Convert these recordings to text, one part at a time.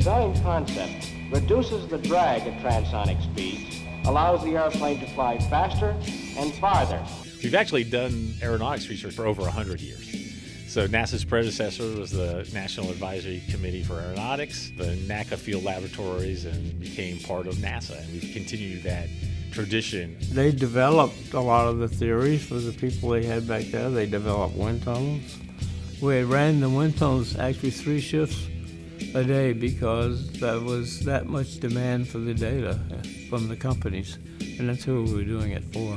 design concept reduces the drag at transonic speeds, allows the airplane to fly faster and farther. We've actually done aeronautics research for over 100 years. So NASA's predecessor was the National Advisory Committee for Aeronautics, the NACA field laboratories, and became part of NASA. And we've continued that tradition. They developed a lot of the theories for the people they had back there. They developed wind tunnels. We ran the wind tunnels actually 3 shifts a day because there was that much demand for the data from the companies, and that's who we were doing it for.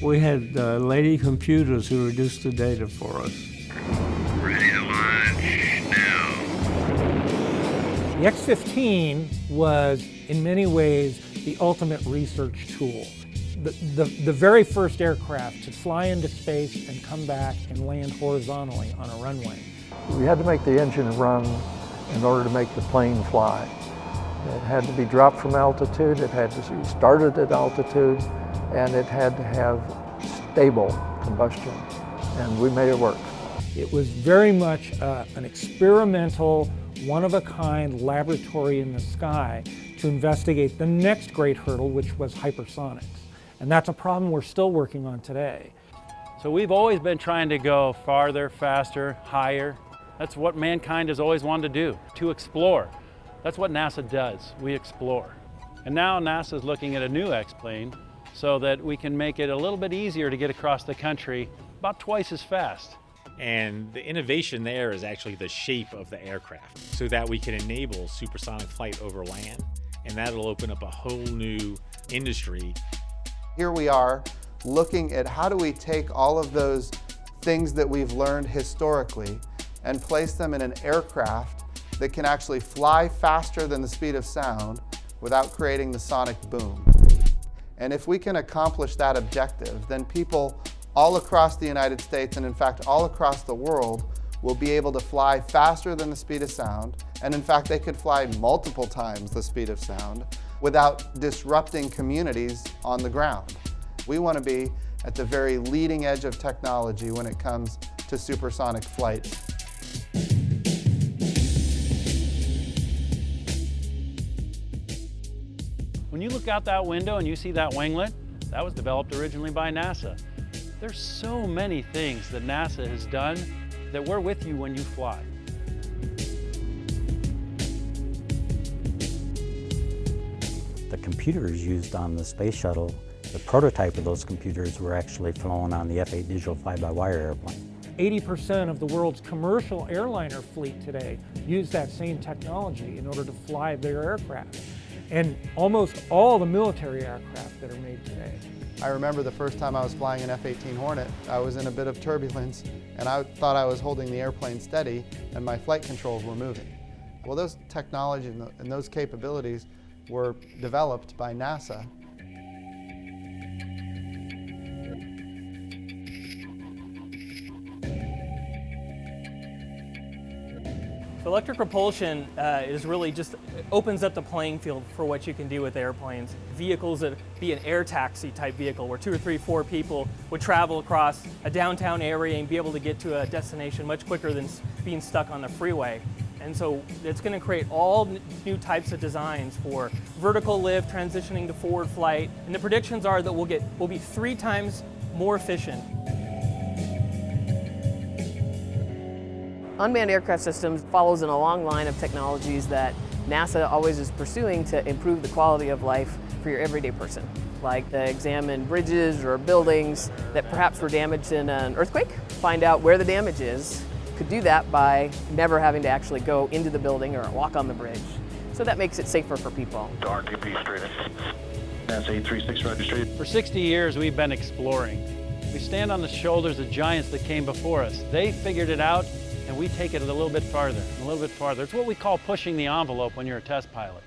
We had lady computers who reduced the data for us. Ready to launch now. The X-15 was, in many ways, the ultimate research tool. The very first aircraft to fly into space and come back and land horizontally on a runway. We had to make the engine run in order to make the plane fly. It had to be dropped from altitude, it had to be started at altitude, and it had to have stable combustion, and we made it work. It was very much an experimental, one-of-a-kind laboratory in the sky to investigate the next great hurdle, which was hypersonics. And that's a problem we're still working on today. So we've always been trying to go farther, faster, higher. That's what mankind has always wanted to do, to explore. That's what NASA does, we explore. And now NASA is looking at a new X-plane so that we can make it a little bit easier to get across the country, about twice as fast. And the innovation there is actually the shape of the aircraft so that we can enable supersonic flight over land, and that'll open up a whole new industry. Here we are looking at how do we take all of those things that we've learned historically and place them in an aircraft that can actually fly faster than the speed of sound without creating the sonic boom. And if we can accomplish that objective, then people all across the United States, and in fact all across the world, will be able to fly faster than the speed of sound, and in fact they could fly multiple times the speed of sound without disrupting communities on the ground. We want to be at the very leading edge of technology when it comes to supersonic flight. When you look out that window and you see that winglet, that was developed originally by NASA. There's so many things that NASA has done that we're with you when you fly. The computers used on the space shuttle, the prototype of those computers were actually flown on the F-8 digital fly-by-wire airplane. 80% of the world's commercial airliner fleet today use that same technology in order to fly their aircraft. And almost all the military aircraft that are made today. I remember the first time I was flying an F-18 Hornet, I was in a bit of turbulence and I thought I was holding the airplane steady and my flight controls were moving. Well, those technology and those capabilities were developed by NASA. Electric propulsion is really just opens up the playing field for what you can do with airplanes. Vehicles that be an air taxi type vehicle where 2 or 3, 4 people would travel across a downtown area and be able to get to a destination much quicker than being stuck on the freeway. And so it's going to create all new types of designs for vertical lift, transitioning to forward flight. And the predictions are that we'll be 3 times more efficient. Unmanned aircraft systems follows in a long line of technologies that NASA always is pursuing to improve the quality of life for your everyday person, like to examine bridges or buildings that perhaps were damaged in an earthquake, find out where the damage is, could do that by never having to actually go into the building or walk on the bridge. So that makes it safer for people. RTP straight in. NASA 836 registered. For 60 years we've been exploring. We stand on the shoulders of giants that came before us. They figured it out and we take it a little bit farther, a little bit farther. It's what we call pushing the envelope when you're a test pilot.